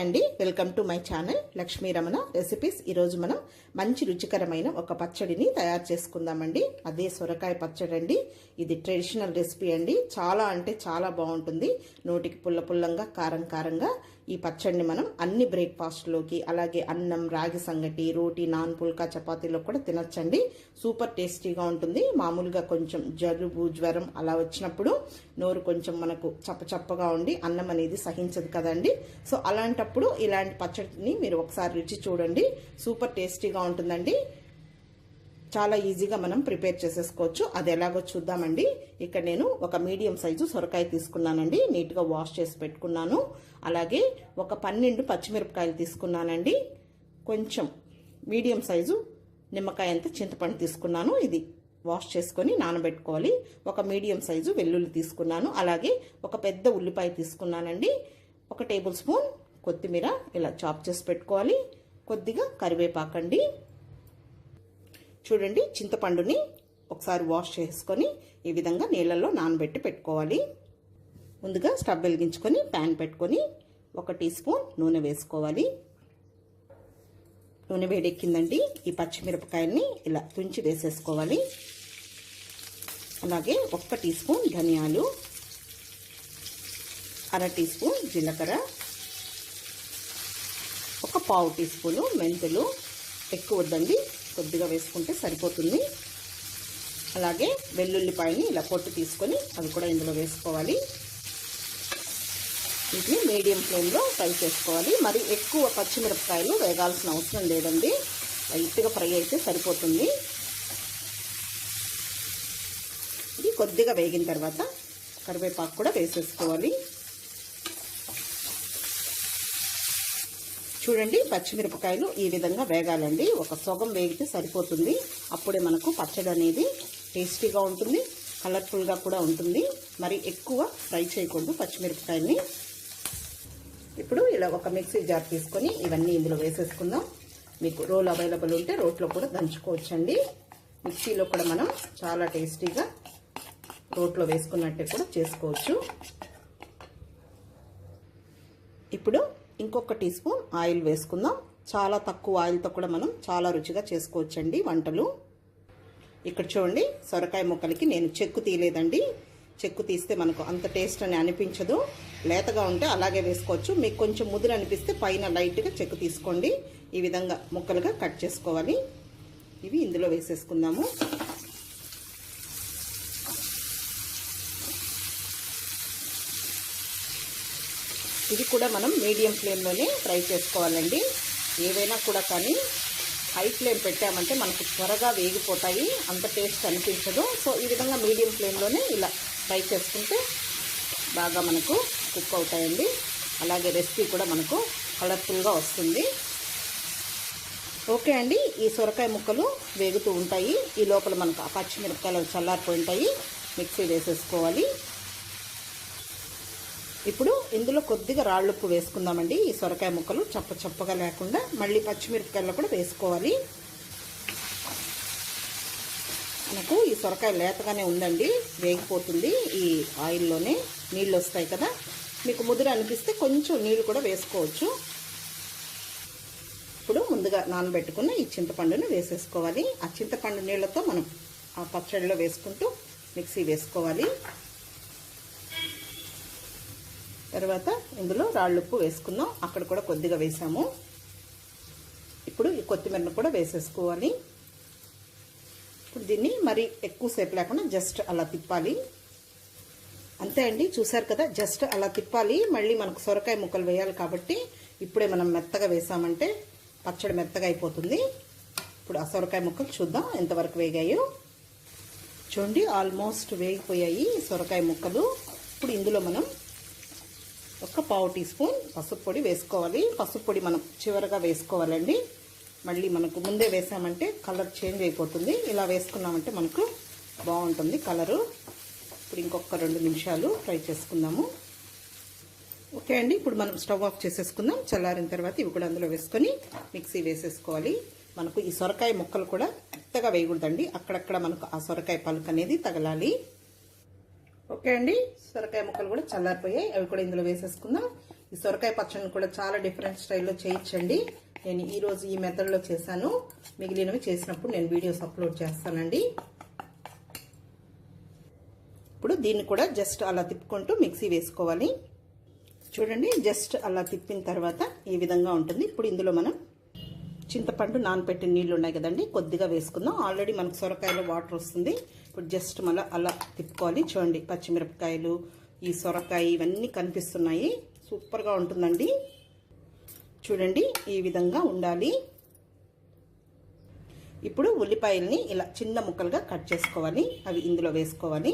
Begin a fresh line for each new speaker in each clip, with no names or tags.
అండి, welcome to my channel Lakshmi Ramana recipes. ఈరోజు మనం మంచి రుచికరమైన ఒక పచ్చడిని తయారు చేసుకుందామండి. అదే సొరకాయ పచ్చడి అండి. ఇది ట్రెడిషనల్ రెసిపీ అండి. చాలా అంటే చాలా బాగుంటుంది. నోటికి పుల్ల పుల్లంగా కారం కారంగా ఈ పచ్చడిని మనం అన్ని బ్రేక్ఫాస్ట్లోకి, అలాగే అన్నం, రాగి సంగటి, రోటీ, నాన్, పుల్కా, చపాతీలో కూడా తినొచ్చండి. సూపర్ టేస్టీగా ఉంటుంది. మామూలుగా కొంచెం జలుబు, జ్వరం అలా వచ్చినప్పుడు నోరు కొంచెం మనకు చప్పచప్పగా ఉండి అన్నం అనేది సహించదు కదండి. సో అలాంటప్పుడు ఇలాంటి పచ్చడిని మీరు ఒకసారి రుచి చూడండి. సూపర్ టేస్టీగా ఉంటుందండి. చాలా ఈజీగా మనం ప్రిపేర్ చేసేసుకోవచ్చు. అది ఎలాగో చూద్దామండి. ఇక్కడ నేను ఒక మీడియం సైజు సొరకాయ తీసుకున్నానండి. నీట్గా వాష్ చేసి పెట్టుకున్నాను. అలాగే ఒక 12 పచ్చిమిరపకాయలు తీసుకున్నానండి. కొంచెం మీడియం సైజు నిమ్మకాయ అంత చింతపండు తీసుకున్నాను. ఇది వాష్ చేసుకొని నానబెట్టుకోవాలి. ఒక మీడియం సైజు వెల్లుల్లి తీసుకున్నాను. అలాగే ఒక పెద్ద ఉల్లిపాయ తీసుకున్నానండి. 1 టేబుల్ స్పూన్ కొత్తిమీర ఇలా చాప్ చేసి పెట్టుకోవాలి. కొద్దిగా కరివేపాకండి. చూడండి, చింతపండుని ఒకసారి వాష్ చేసుకొని ఈ విధంగా నీళ్ళల్లో నానబెట్టి పెట్టుకోవాలి. ముందుగా స్టవ్ వెలిగించుకొని ప్యాన్ పెట్టుకొని 1 టీ స్పూన్ నూనె వేసుకోవాలి. నూనె వేడెక్కిందండి. ఈ పచ్చిమిరపకాయల్ని ఇలా తుంచి వేసేసుకోవాలి. అలాగే 1 టీ స్పూన్ ధనియాలు, 1/2 టీ స్పూన్ జీలకర్ర, 1/4 టీ స్పూను మెంతులు. ఎక్కువ వద్దండి, కొద్దిగా వేసుకుంటే సరిపోతుంది. అలాగే వెల్లుల్లిపాయని ఇలా పొట్టు తీసుకొని అవి కూడా ఇందులో వేసుకోవాలి. వీటిని మీడియం ఫ్లేమ్లో ఫ్రై చేసుకోవాలి. మరి ఎక్కువ పచ్చిమిరపకాయలు వేగాల్సిన అవసరం లేదండి. లైట్గా ఫ్రై అయితే సరిపోతుంది. ఇది కొద్దిగా వేగిన తర్వాత కరివేపాకు కూడా వేసేసుకోవాలి. చూడండి, పచ్చిమిరపకాయలు ఈ విధంగా వేగాలండి. ఒక సగం వేగితే సరిపోతుంది. అప్పుడే మనకు పచ్చడి అనేది టేస్టీగా ఉంటుంది, కలర్ఫుల్గా కూడా ఉంటుంది. మరి ఎక్కువ ఫ్రై చేయకూడదు పచ్చిమిరపకాయల్ని. ఇప్పుడు ఇలా ఒక మిక్సీ జార్ తీసుకొని ఇవన్నీ ఇందులో వేసేసుకుందాం. మీకు రోల్ అవైలబుల్ ఉంటే రోట్లో కూడా దంచుకోవచ్చండి. మిక్సీలో కూడా మనం చాలా టేస్టీగా రోట్లో వేసుకున్నట్టే కూడా చేసుకోవచ్చు. ఇప్పుడు ఇంకొక టీ స్పూన్ ఆయిల్ వేసుకుందాం. చాలా తక్కువ ఆయిల్తో కూడా మనం చాలా రుచిగా చేసుకోవచ్చండి వంటలు. ఇక్కడ చూడండి, సొరకాయ ముక్కలకి నేను చెక్కు తీయలేదండి. చెక్కు తీస్తే మనకు అంత టేస్ట్ అని అనిపించదు. లేతగా ఉంటే అలాగే వేసుకోవచ్చు. మీకు కొంచెం ముదురు అనిపిస్తే పైన లైట్గా చెక్కు తీసుకోండి. ఈ విధంగా ముక్కలుగా కట్ చేసుకోవాలి. ఇవి ఇందులో వేసేసుకుందాము. ఇది కూడా మనం మీడియం ఫ్లేమ్లోనే ఫ్రై చేసుకోవాలండి. ఏవైనా కూడా కానీ హై ఫ్లేమ్ పెట్టామంటే మనకు త్వరగా వేగిపోతాయి, అంత టేస్ట్ అనిపించదు. సో ఈ విధంగా మీడియం ఫ్లేమ్లోనే ఇలా ఫ్రై చేసుకుంటే బాగా మనకు కుక్ అవుతాయండి. అలాగే రెసిపీ కూడా మనకు కలర్ఫుల్గా వస్తుంది. ఓకే అండి, ఈ సొరకాయ ముక్కలు వేగుతూ ఉంటాయి. ఈ లోపల మనకు ఆ పచ్చిమిరపకాయలు చల్లారిపోయి ఉంటాయి. మిక్సీ వేసేసుకోవాలి. ఇప్పుడు ఇందులో కొద్దిగా రాళ్ళుప్పు వేసుకుందామండి. ఈ సొరకాయ ముక్కలు చప్ప చప్పగా లేకుండా మళ్ళీ పచ్చిమిరపకాయలు కూడా వేసుకోవాలి. మనకు ఈ సొరకాయ లేతగానే ఉందండి, వేగిపోతుంది. ఈ ఆయిల్లోనే నీళ్ళు వస్తాయి కదా. మీకు ముదురు అనిపిస్తే కొంచెం నీళ్ళు కూడా వేసుకోవచ్చు. ఇప్పుడు ముందుగా నానబెట్టుకున్న ఈ చింతపండును వేసేసుకోవాలి. ఆ చింతపండు నీళ్ళతో మనం ఆ పచ్చడిలో వేసుకుంటూ మిక్సీ వేసుకోవాలి. తర్వాత ఇందులో రాళ్ళుప్పు వేసుకుందాం. అక్కడ కూడా కొద్దిగా వేసాము. ఇప్పుడు ఈ కొత్తిమీరను కూడా వేసేసుకోవాలి. ఇప్పుడు దీన్ని మరి ఎక్కువసేపు లేకుండా జస్ట్ అలా తిప్పాలి. అంతే అండి, చూసారు కదా, జస్ట్ అలా తిప్పాలి. మళ్ళీ మనకు సొరకాయ ముక్కలు వేయాలి కాబట్టి ఇప్పుడే మనం మెత్తగా వేసామంటే పచ్చడి మెత్తగా అయిపోతుంది. ఇప్పుడు ఆ సొరకాయ ముక్కలు చూద్దాం ఎంతవరకు వేగాయో. చూడండి, ఆల్మోస్ట్ వేగిపోయాయి సొరకాయ ముక్కలు. ఇప్పుడు ఇందులో మనం 1/4 టీ స్పూన్ పసుపు పొడి వేసుకోవాలి. పసుపు పొడి మనం చివరగా వేసుకోవాలండి. మళ్ళీ మనకు ముందే వేసామంటే కలర్ చేంజ్ అయిపోతుంది. ఇలా వేసుకున్నామంటే మనకు బాగుంటుంది కలరు. ఇప్పుడు ఇంకొక 2 నిమిషాలు ఫ్రై చేసుకుందాము. ఓకే అండి, ఇప్పుడు మనం స్టవ్ ఆఫ్ చేసేసుకుందాం. చల్లారిన తర్వాత ఇవి కూడా అందులో వేసుకొని మిక్సీ వేసేసుకోవాలి. మనకు ఈ సొరకాయ ముక్కలు కూడా మెత్తగా వేయకూడదండి. అక్కడక్కడ మనకు ఆ సొరకాయ పలుకు అనేది తగలాలి. ఓకే అండి, సొరకాయ ముక్కలు కూడా చల్లారిపోయాయి. అవి కూడా ఇందులో వేసేసుకుందాం. ఈ సొరకాయ పచ్చడిని కూడా చాలా డిఫరెంట్ స్టైల్లో చేయొచ్చండి. నేను ఈరోజు ఈ మెథడ్లో చేశాను. మిగిలినవి చేసినప్పుడు నేను వీడియోస్ అప్లోడ్ చేస్తానండి. ఇప్పుడు దీన్ని కూడా జస్ట్ అలా తిప్పుకుంటూ మిక్సీ వేసుకోవాలి. చూడండి, జస్ట్ అలా తిప్పిన తర్వాత ఈ విధంగా ఉంటుంది. ఇప్పుడు ఇందులో మనం చింతపండు నానపెట్టిన నీళ్ళు ఉన్నాయి కదండి, కొద్దిగా వేసుకుందాం. ఆల్రెడీ మనకు సొరకాయలో వాటర్ వస్తుంది. ఇప్పుడు జస్ట్ మళ్ళీ అలా తిప్పుకోవాలి. చూడండి, పచ్చిమిరపకాయలు, ఈ సొరకాయ ఇవన్నీ కనిపిస్తున్నాయి. సూపర్గా ఉంటుందండి. చూడండి, ఈ విధంగా ఉండాలి. ఇప్పుడు ఉల్లిపాయల్ని ఇలా చిన్న ముక్కలుగా కట్ చేసుకోవాలి. అవి ఇందులో వేసుకోవాలి.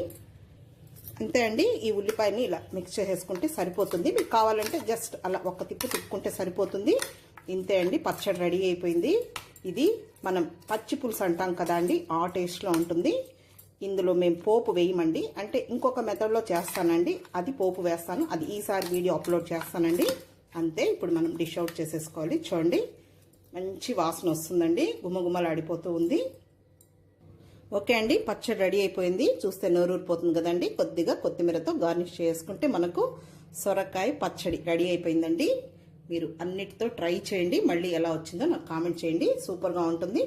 అంతే అండి. ఈ ఉల్లిపాయని ఇలా మిక్స్ చేసేసుకుంటే సరిపోతుంది. మీకు కావాలంటే జస్ట్ అలా ఒక్క తిప్పు తిప్పుకుంటే సరిపోతుంది. ఇంతే అండి, పచ్చడి రెడీ అయిపోయింది. ఇది మనం పచ్చి పులుసు అంటాం కదా అండి, ఆ టేస్ట్లో ఉంటుంది. ఇందులో మేము పోపు వేయమండి, అంటే ఇంకొక మెథడ్లో చేస్తానండి. అది పోపు వేస్తాను, అది ఈసారి వీడియో అప్లోడ్ చేస్తానండి. అంతే. ఇప్పుడు మనం డిష్ అవుట్ చేసేసుకోవాలి. చూడండి, మంచి వాసన వస్తుందండి, గుమగుమలాడిపోతూ ఉంది. ఓకే అండి, పచ్చడి రెడీ అయిపోయింది. చూస్తే నోరూరిపోతుంది కదండి. కొద్దిగా కొత్తిమీరతో గార్నిష్ చేసుకుంటే మనకు సొరకాయ పచ్చడి రెడీ అయిపోయిందండి. మీరు అన్నిటితో ట్రై చేయండి. మళ్ళీ ఎలా వచ్చిందో నాకు కామెంట్ చేయండి. సూపర్గా ఉంటుంది.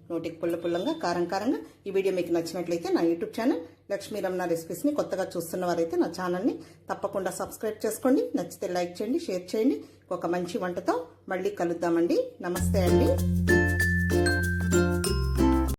నోటికి పుల్ల పుల్లంగా, కారం కారంగా. ఈ వీడియో మీకు నచ్చినట్లయితే నా యూట్యూబ్ ఛానల్ లక్ష్మీ రమణ రెసిపీస్ని కొత్తగా చూస్తున్న వారైతే నా ఛానల్ని తప్పకుండా సబ్స్క్రైబ్ చేసుకోండి. నచ్చితే లైక్ చేయండి, షేర్ చేయండి. ఒక మంచి వంటతో మళ్ళీ కలుద్దామండి. నమస్తే అండి.